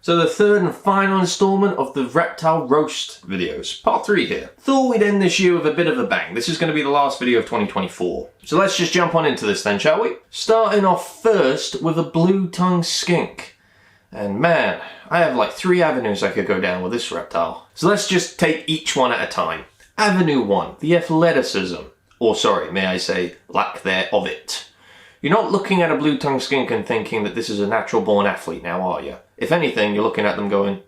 So the third and final installment of the Reptile Roast videos. Part 3 here. Thought we'd end this year with a bit of a bang. This is going to be the last video of 2024. So let's just jump on into this then, shall we? Starting off first with a blue-tongued skink. And man, I have like 3 avenues I could go down with this reptile. So let's just take each one at a time. Avenue 1, the athleticism. Or sorry, may I say, lack thereof it. You're not looking at a blue-tongued skink and thinking that this is a natural-born athlete now, are you? If anything, you're looking at them going,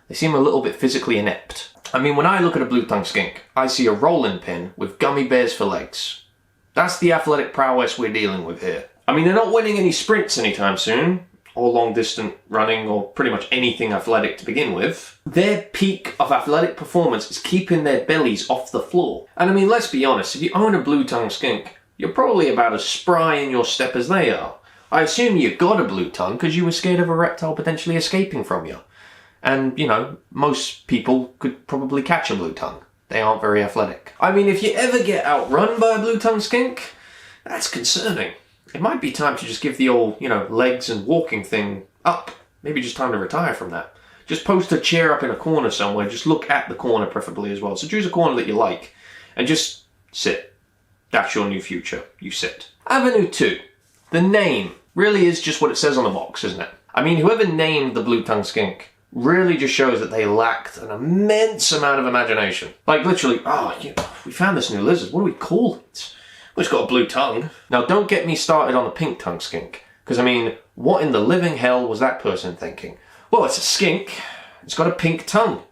they seem a little bit physically inept. I mean, when I look at a blue-tongued skink, I see a rolling pin with gummy bears for legs. That's the athletic prowess we're dealing with here. I mean, they're not winning any sprints anytime soon, or long-distance running, or pretty much anything athletic to begin with. Their peak of athletic performance is keeping their bellies off the floor. And I mean, let's be honest, if you own a blue-tongued skink, you're probably about as spry in your step as they are. I assume you got a blue tongue because you were scared of a reptile potentially escaping from you. And, you know, most people could probably catch a blue tongue. They aren't very athletic. I mean, if you ever get outrun by a blue-tongued skink, that's concerning. It might be time to just give the old, legs and walking thing up. Maybe just time to retire from that. Just post a chair up in a corner somewhere. Just look at the corner preferably as well. So choose a corner that you like and just sit. That's your new future. You sit. Avenue 2. The name really is just what it says on the box, isn't it? I mean, whoever named the blue-tongued skink really just shows that they lacked an immense amount of imagination. Like literally, we found this new lizard. What do we call it? Well, it's got a blue tongue. Now, don't get me started on the pink-tongued skink. Because, I mean, what in the living hell was that person thinking? Well, it's a skink. It's got a pink tongue.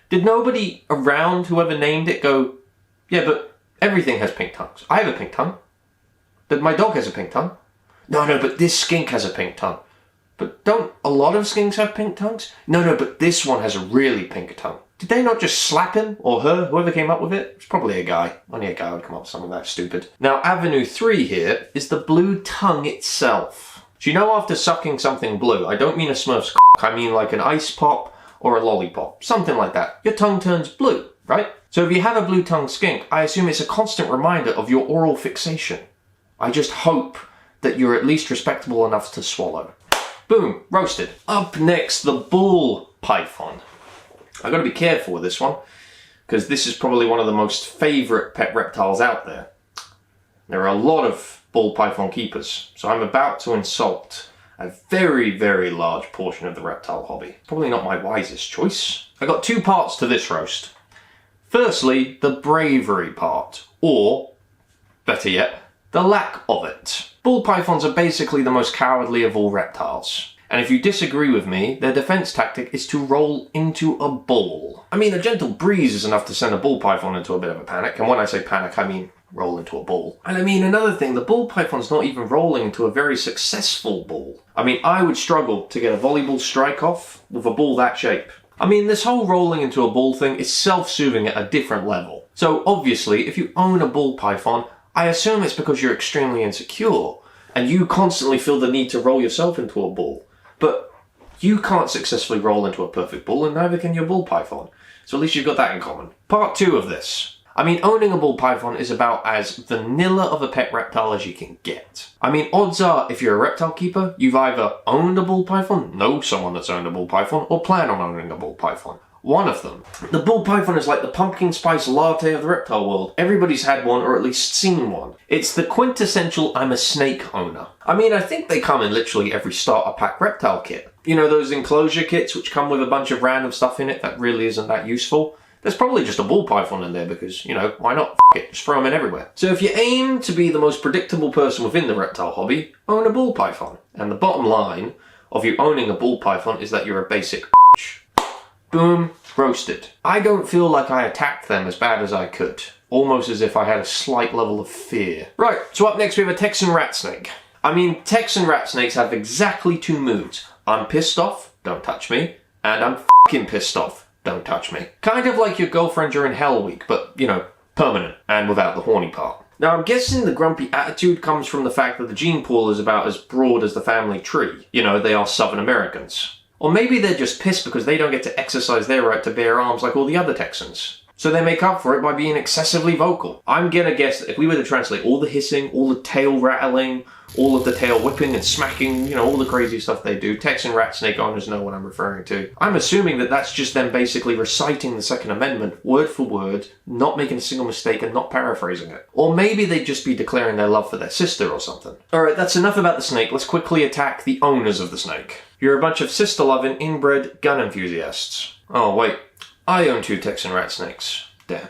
Did nobody around whoever named it go, yeah, but everything has pink tongues. I have a pink tongue. My dog has a pink tongue. No, but this skink has a pink tongue. But don't a lot of skinks have pink tongues? No, but this one has a really pink tongue. Did they not just slap him or her, whoever came up with it? It's probably a guy. Only a guy would come up with something that stupid. Now, Avenue 3 here is the blue tongue itself. So you know, after sucking something blue, I don't mean a Smurf's I mean like an ice pop or a lollipop. Something like that. Your tongue turns blue, right? So if you have a blue-tongued skink, I assume it's a constant reminder of your oral fixation. I just hope that you're at least respectable enough to swallow. Boom, roasted. Up next, the bull python. I've got to be careful with this one, because this is probably one of the most favourite pet reptiles out there. There are a lot of bull python keepers, so I'm about to insult a very, very large portion of the reptile hobby. Probably not my wisest choice. I got 2 parts to this roast. Firstly, the bravery part, or, better yet, the lack of it. Bull pythons are basically the most cowardly of all reptiles. And if you disagree with me, their defense tactic is to roll into a ball. I mean, a gentle breeze is enough to send a bull python into a bit of a panic. And when I say panic, I mean roll into a ball. And I mean, another thing, the bull python's not even rolling into a very successful ball. I mean, I would struggle to get a volleyball strike off with a ball that shape. I mean, this whole rolling into a ball thing is self-soothing at a different level. So obviously, if you own a bull python, I assume it's because you're extremely insecure and you constantly feel the need to roll yourself into a ball. But you can't successfully roll into a perfect ball, and neither can your bull python. So at least you've got that in common. Part 2 of this. I mean, owning a bull python is about as vanilla of a pet reptile as you can get. I mean, odds are, if you're a reptile keeper, you've either owned a bull python, know someone that's owned a bull python, or plan on owning a bull python. One of them. The bull python is like the pumpkin spice latte of the reptile world. Everybody's had one or at least seen one. It's the quintessential I'm a snake owner. I mean, I think they come in literally every starter pack reptile kit. You know, those enclosure kits which come with a bunch of random stuff in it that really isn't that useful? There's probably just a bull python in there because, why not? F it, just throw them in everywhere. So if you aim to be the most predictable person within the reptile hobby, own a bull python. And the bottom line of you owning a bull python is that you're a basic bitch. Boom, roasted. I don't feel like I attacked them as bad as I could. Almost as if I had a slight level of fear. Right, so up next we have a Texan Rat Snake. I mean, Texan Rat Snakes have exactly 2 moods. I'm pissed off, don't touch me, and I'm f***ing pissed off, don't touch me. Kind of like your girlfriend during Hell Week, but, permanent, and without the horny part. Now, I'm guessing the grumpy attitude comes from the fact that the gene pool is about as broad as the family tree. They are Southern Americans. Or maybe they're just pissed because they don't get to exercise their right to bear arms like all the other Texans. So they make up for it by being excessively vocal. I'm gonna guess that if we were to translate all the hissing, all the tail rattling, all of the tail whipping and smacking, you know, all the crazy stuff they do, Texan Rat Snake owners know what I'm referring to. I'm assuming that that's just them basically reciting the Second Amendment word for word, not making a single mistake and not paraphrasing it. Or maybe they'd just be declaring their love for their sister or something. Alright, that's enough about the snake. Let's quickly attack the owners of the snake. You're a bunch of sister-loving, inbred gun enthusiasts. Oh, wait. I own 2 Texan Rat Snakes. Damn.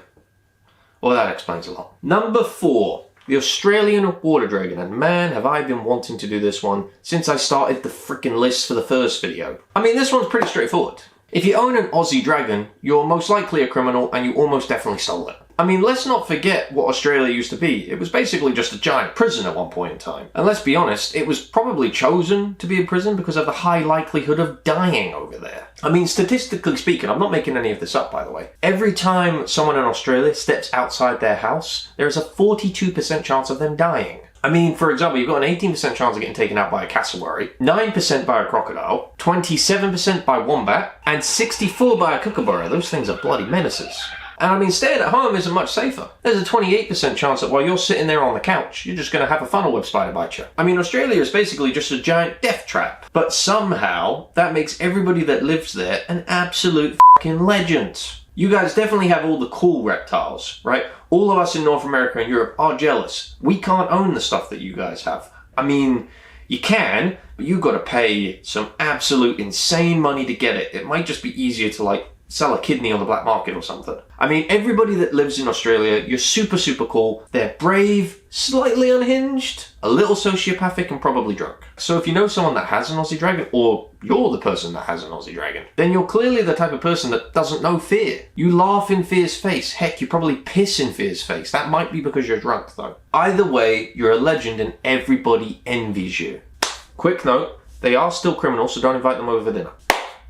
Well, that explains a lot. Number 4. The Australian Water Dragon, and man have I been wanting to do this one since I started the frickin' list for the first video. I mean, this one's pretty straightforward. If you own an Aussie dragon, you're most likely a criminal and you almost definitely stole it. I mean, let's not forget what Australia used to be. It was basically just a giant prison at one point in time. And let's be honest, it was probably chosen to be a prison because of the high likelihood of dying over there. I mean, statistically speaking, I'm not making any of this up, by the way. Every time someone in Australia steps outside their house, there is a 42% chance of them dying. I mean, for example, you've got an 18% chance of getting taken out by a cassowary, 9% by a crocodile, 27% by wombat, and 64% by a kookaburra. Those things are bloody menaces. And I mean, staying at home isn't much safer. There's a 28% chance that while you're sitting there on the couch, you're just going to have a funnel web spider bite you. I mean, Australia is basically just a giant death trap. But somehow, that makes everybody that lives there an absolute fucking legend. You guys definitely have all the cool reptiles, right? All of us in North America and Europe are jealous. We can't own the stuff that you guys have. I mean, you can, but you've got to pay some absolute insane money to get it. It might just be easier to, like, sell a kidney on the black market or something. I mean, everybody that lives in Australia, you're super, super cool. They're brave, slightly unhinged, a little sociopathic, and probably drunk. So if you know someone that has an Aussie dragon, or you're the person that has an Aussie dragon, then you're clearly the type of person that doesn't know fear. You laugh in fear's face. Heck, you probably piss in fear's face. That might be because you're drunk, though. Either way, you're a legend and everybody envies you. Quick note, they are still criminals, so don't invite them over for dinner.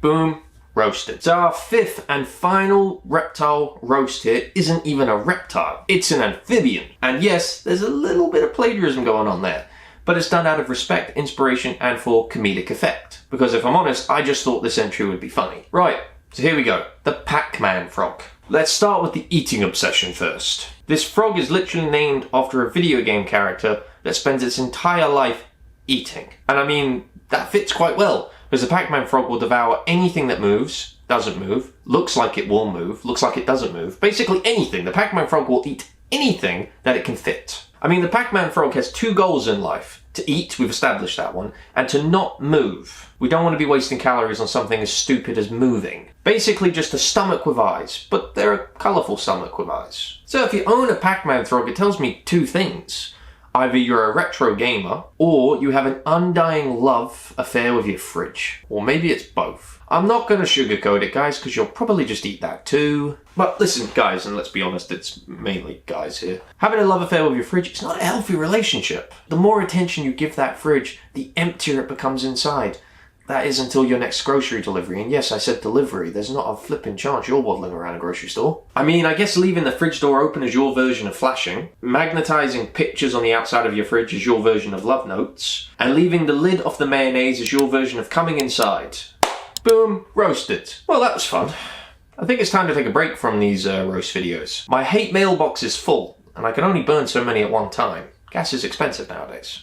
Boom. Roasted. So our 5th and final reptile roast here isn't even a reptile, it's an amphibian. And yes, there's a little bit of plagiarism going on there, but it's done out of respect, inspiration, and for comedic effect. Because if I'm honest, I just thought this entry would be funny. Right, so here we go. The Pacman Frog. Let's start with the eating obsession first. This frog is literally named after a video game character that spends its entire life eating. And I mean, that fits quite well. Because the Pacman Frog will devour anything that moves, doesn't move, looks like it will move, looks like it doesn't move. Basically anything. The Pacman Frog will eat anything that it can fit. I mean, the Pacman Frog has 2 goals in life. To eat, we've established that one, and to not move. We don't want to be wasting calories on something as stupid as moving. Basically just a stomach with eyes, but they're a colourful stomach with eyes. So if you own a Pacman Frog, it tells me 2 things. Either you're a retro gamer, or you have an undying love affair with your fridge. Or maybe it's both. I'm not going to sugarcoat it, guys, because you'll probably just eat that too. But listen, guys, and let's be honest, it's mainly guys here. Having a love affair with your fridge, it's not a healthy relationship. The more attention you give that fridge, the emptier it becomes inside. That is until your next grocery delivery. And yes, I said delivery. There's not a flipping chance you're waddling around a grocery store. I mean, I guess leaving the fridge door open is your version of flashing. Magnetizing pictures on the outside of your fridge is your version of love notes. And leaving the lid off the mayonnaise is your version of coming inside. Boom, roasted. Well, that was fun. I think it's time to take a break from these roast videos. My hate mailbox is full, and I can only burn so many at one time. Gas is expensive nowadays.